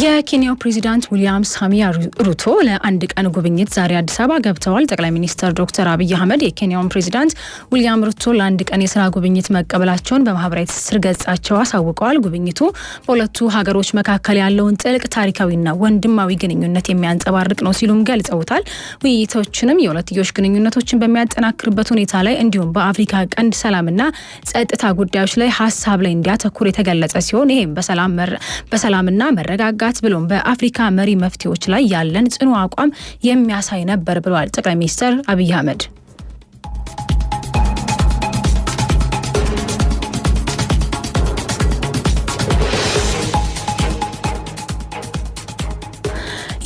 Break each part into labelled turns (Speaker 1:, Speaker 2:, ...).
Speaker 1: የኬንያው ፕሬዝዳንት ዊሊያም ሳሚያ ሩቶ ለአንድ ቀን ጉብኝት ዛሬ አዲስ አበባ ገብተዋል። ጠቅላይ ሚኒስትር ዶክተር አብይ አህመድ የኬንያውን ፕሬዝዳንት ዊሊያም ሩቶ ለአንድ ቀን የስራ ጉብኝት መቀበላቸውን በማህበራዊ ትስስር ገጻቸው አሳውቀዋል። ጉብኝቱ በሁለቱ ሀገሮች መካከል ያለውን ጥልቅ ታሪካዊና ወንድማዊ ግንኙነት የሚያንጸባርቅ ነው ሲሉም ገልጸውታል። ውይይቶችንም የሁለትዮሽ ግንኙነቶችን በሚያጠናክርበት ሁኔታ ላይ እንዲሁም በአፍሪካ ቀንድ ሰላምና ጸጥታ ጉዳዮች ላይ ሀሳብ ላይ እንዲያተኩር የተገለጸ ሲሆን ይህም በሰላምና መረጋጋት ብሎም በአፍሪካ መሪ መፍትሄዎች ላይ ያለን ጽኑ አቋም የሚያሳይ ነበር ብለዋል ጠቅላይ ሚኒስትር አብይ አህመድ።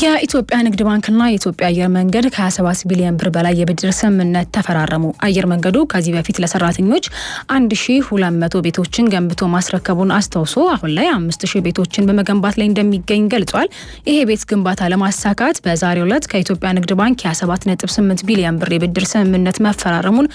Speaker 1: የኢትዮጵያ ንግድ ባንክና የኢትዮጵያ አየር መንገድ ከ27 ቢሊዮን ብር በላይ የብድር ስምምነት ተፈራረሙ። አየር መንገዱ ከዚህ በፊት ለሰራተኞች 1200 ቤቶችን ገንብቶ ማስረከቡን አስታውሶ አሁን ላይ 5000 ቤቶችን በመገንባት ላይ እንደሚገኝ ገልጿል። ይሄ ቤት ግንባታ ለማሳካት በዛሬው ዕለት ከኢትዮጵያ ንግድ ባንክ የ7.8 ቢሊዮን ብር የብድር ስምምነት መፈራረሙን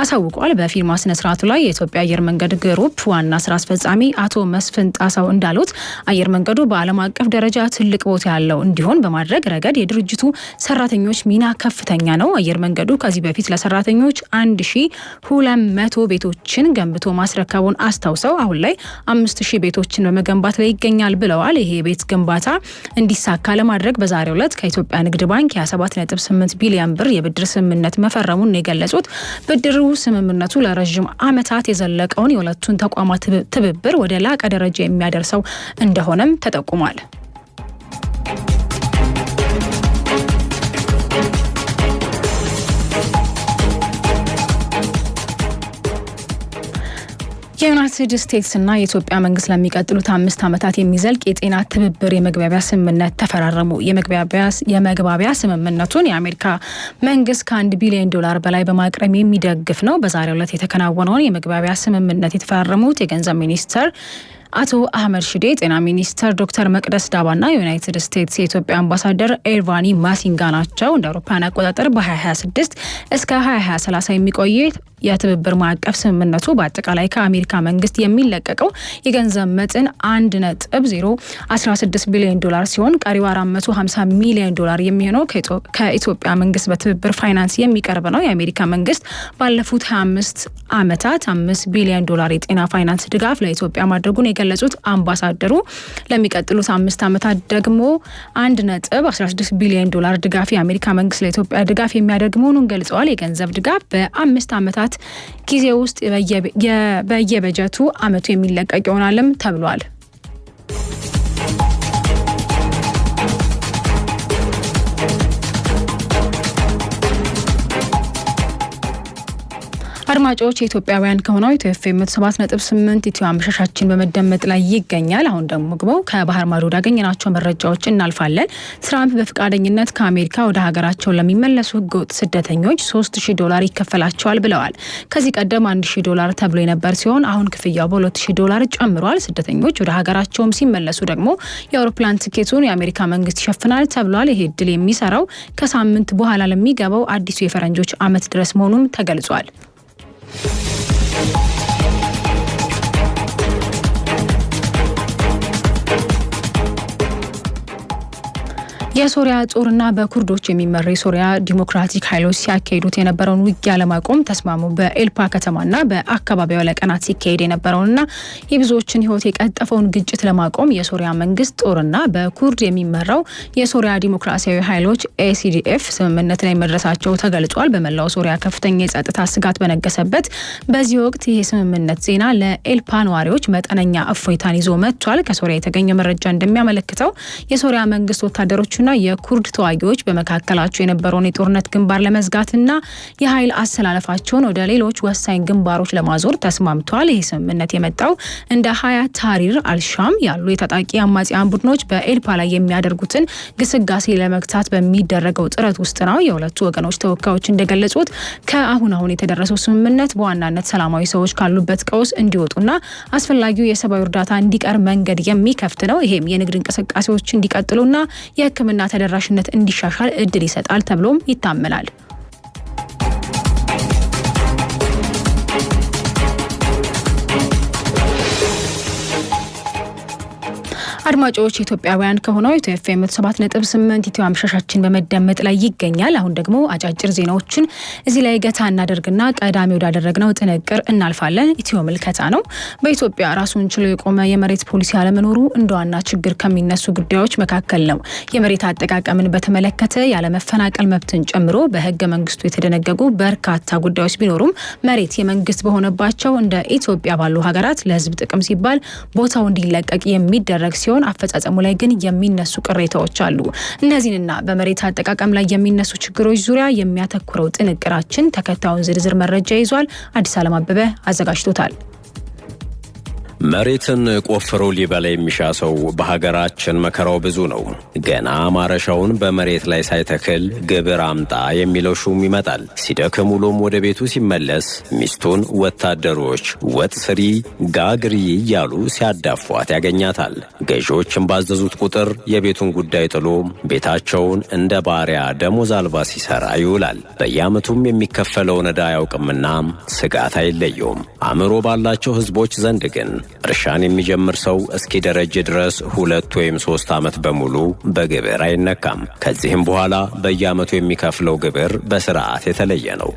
Speaker 1: አሳውቋል። በፊርማ ስነ ስርዓቱ ላይ የኢትዮጵያ አየር መንገድ ግሩፕ ዋና ስራ አስፈጻሚ አቶ መስፍን ጣሳው እንዳሉት አየር መንገዱ በዓለም አቀፍ ደረጃ ትልቅ ቦታ ያለው እንዲሆን ማድረግ ረገድ የድርጅቱ ሰራተኞች ሚና ከፍተኛ ነው። አየር መንገዱ ከዚህ በፊት ለሰራተኞች 1200 ቤቶችን ገንብቶ ማስረከቡን አስታውሰው አሁን ላይ 5000 ቤቶችን በመገንባት ላይ ይገኛል ብለዋል። ይሄ ቤት ግንባታ እንዲሳካ ለማድረግ በዛሬው ዕለት ከኢትዮጵያ ንግድ ባንክ የ7.8 ቢሊዮን ብር የብድር ስምምነት መፈረሙን የገለጹት ብድሩ ስምምነቱ ለረጅም ዓመታት የዘለቀውን የሁለቱን ተቋማት ትብብር ወደ ላቀ ደረጃ የሚያደርሰው እንደሆነም ተጠቁሟል። የዩናይትድ ስቴትስ እና የኢትዮጵያ መንግስት ለሚቀጥሉት 5 ዓመታት የሚዘልቅ የጤና ትብብር የመግባቢያ ስምምነት ተፈራረሙ። የመግባቢያ ስምምነቱን የአሜሪካ መንግስት ከ1 ቢሊዮን ዶላር በላይ በማቅረብ የሚደግፍ ነው። በዛሬው ዕለት የተከናወነውን የመግባቢያ ስምምነት የተፈራረሙት የገንዘብ ሚኒስተር አቶ አህመድ ሺዴ፣ ጤና ሚኒስተር ዶክተር መቅደስ ዳባና የዩናይትድ ስቴትስ የኢትዮጵያ አምባሳደር ኤርቫኒ ማሲንጋ ናቸው። እንደ አውሮፓውያን አቆጣጠር በ2026 እስከ 2030 የሚቆይ የትብብር ማዕቀፍ ስምምነቱ በአጠቃላይ ከአሜሪካ መንግስት የሚለቀቀው የገንዘብ መጠን 1.016 ቢሊዮን ዶላር ሲሆን ቀሪው 450 ሚሊዮን ዶላር የሚሆነው ከኢትዮጵያ መንግስት በትብብር ፋይናንስ የሚቀርብ ነው። የአሜሪካ መንግስት ባለፉት 25 ዓመታት 5 ቢሊዮን ዶላር የጤና ፋይናንስ ድጋፍ ለኢትዮጵያ ማድረጉን የገለጹት አምባሳደሩ ለሚቀጥሉት 5 ዓመታት ደግሞ 1.16 ቢሊዮን ዶላር ድጋፍ የአሜሪካ መንግስት ለኢትዮጵያ ድጋፍ የሚያደርግ መሆኑን ገልጸዋል። የገንዘብ ድጋፍ በ5 ዓመታት ጊዜ ውስጥ በየበጀቱ አመቱ የሚለቀቅ ይሆናልም ተብሏል። አድማጮች የኢትዮጵያውያን ከሆነው ኢትዮኤፍኤም 7.8 ኢትዮ አመሻሻችን በመደመጥ ላይ ይገኛል። አሁን ደግሞ ግበው ከባህር ማዶ ያገኘናቸው መረጃዎች እናልፋለን። ትራምፕ በፍቃደኝነት ከአሜሪካ ወደ ሀገራቸው ለሚመለሱ ህገወጥ ስደተኞች $3000 ይከፈላቸዋል ብለዋል። ከዚህ ቀደም $1000 ተብሎ የነበር ሲሆን አሁን ክፍያው በ$2000 ጨምሯል። ስደተኞች ወደ ሀገራቸውም ሲመለሱ ደግሞ የአውሮፕላን ትኬቱን የአሜሪካ መንግስት ይሸፍናል ተብሏል። ይሄ እድል የሚሰራው ከሳምንት በኋላ ለሚገባው አዲሱ የፈረንጆች አመት ድረስ መሆኑም ተገልጿል። የሶሪያ ጦርና በኩርዶች የሚመራው የሶሪያ ዲሞክራቲክ ኃይሎች ሲያካሂዱት የነበረውን ውጊያ ለማቆም ተስማሙ። በኤልፓ ከተማና በአካባቢው ለቀናት ሲካሄድ የነበረውንና የብዙዎችን ህይወት የቀጠፈውን ግጭት ለማቆም የሶሪያ መንግስት ጦርና በኩርድ የሚመራው የሶሪያ ዲሞክራሲያዊ ኃይሎች ኤሲዲኤፍ ስምምነት ላይ መድረሳቸው ተገልጿል። በመላው ሶሪያ ከፍተኛ የጸጥታ ስጋት በነገሰበት በዚህ ወቅት ይህ ስምምነት ዜና ለኤልፓ ነዋሪዎች መጠነኛ እፎይታን ይዞ መጥቷል። ከሶሪያ የተገኘ መረጃ እንደሚያመለክተው የሶሪያ መንግስት ወታደሮችና የኩርድ ተዋጊዎች በመካከላቸው የነበረውን የጦርነት ግንባር ለመዝጋትና የኃይል አሰላለፋቸውን ወደ ሌሎች ወሳኝ ግንባሮች ለማዞር ተስማምተዋል። ይህ ስምምነት የመጣው እንደ ሀያት ታህሪር አልሻም ያሉ የታጣቂ አማጽያን ቡድኖች በኤልፓ ላይ የሚያደርጉትን ግስጋሴ ለመግታት በሚደረገው ጥረት ውስጥ ነው። የሁለቱ ወገኖች ተወካዮች እንደገለጹት ከአሁን የተደረሰው ስምምነት በዋናነት ሰላማዊ ሰዎች ካሉበት ቀውስ እንዲወጡና አስፈላጊው የሰብአዊ እርዳታ እንዲቀር መንገድ የሚከፍት ነው። ይሄም የንግድ እንቅስቃሴዎች እንዲቀጥሉና የሕክምና ተደራሽነት እንዲሻሻል እድል ይሰጣል ተብሎም ይታመናል። አድማጮች ኢትዮጵያውያን ከሆነው ኢትዮ ኤፍኤም 7.8 ኢትዮ አምሻሻችን በመደመጥ ላይ ይገኛል። አሁን ደግሞ አጫጭር ዜናዎችን እዚህ ላይ ገታ እናደርግና ቀዳሚ ወዳደረግነው ጥንቅር እናልፋለን። ኢትዮ ምልከታ ነው። በኢትዮጵያ ራሱን ችሎ የቆመ የመሬት ፖሊሲ አለመኖሩ እንደ ዋና ችግር ከሚነሱ ጉዳዮች መካከል ነው። የመሬት አጠቃቀምን በተመለከተ ያለመፈናቀል መብትን ጨምሮ በህገ መንግስቱ የተደነገጉ በርካታ ጉዳዮች ቢኖሩም መሬት የመንግስት በሆነባቸው እንደ ኢትዮጵያ ባሉ ሀገራት ለህዝብ ጥቅም ሲባል ቦታው እንዲለቀቅ የሚደረግ ሲሆን አፈጻጸሙ ላይ ግን የሚነሱ ቅሬታዎች አሉ። እነዚህንና በመሬት አጠቃቀም ላይ የሚነሱ ችግሮች ዙሪያ የሚያተኩረው ጥንቅራችን ተከታዩን ዝርዝር መረጃ ይዟል። አዲስ ዓለም አበበ አዘጋጅቶታል።
Speaker 2: መሬትን ቆፍሮ ሊበላ የሚሻ ሰው በሀገራችን መከራው ብዙ ነው። ገና ማረሻውን በመሬት ላይ ሳይተክል ግብር አምጣ የሚለው ሹም ይመጣል። ሲደክም ውሎም ወደ ቤቱ ሲመለስ ሚስቱን ወታደሮች ወጥ ስሪ ጋግሪ እያሉ ሲያዳፏት ያገኛታል። ገዢዎችን ባዘዙት ቁጥር የቤቱን ጉዳይ ጥሎ ቤታቸውን እንደ ባሪያ ደሞዝ አልባ ሲሰራ ይውላል። በየዓመቱም የሚከፈለውን ዕዳ አያውቅምና ስጋት አይለየውም። አእምሮ ባላቸው ህዝቦች ዘንድ ግን እርሻን የሚጀምር ሰው እስኪደረጅ ድረስ 2 ወይም 3 ዓመት በሙሉ በግብር አይነካም። ከዚህም በኋላ በየዓመቱ የሚከፍለው ግብር በስርዓት የተለየ ነው።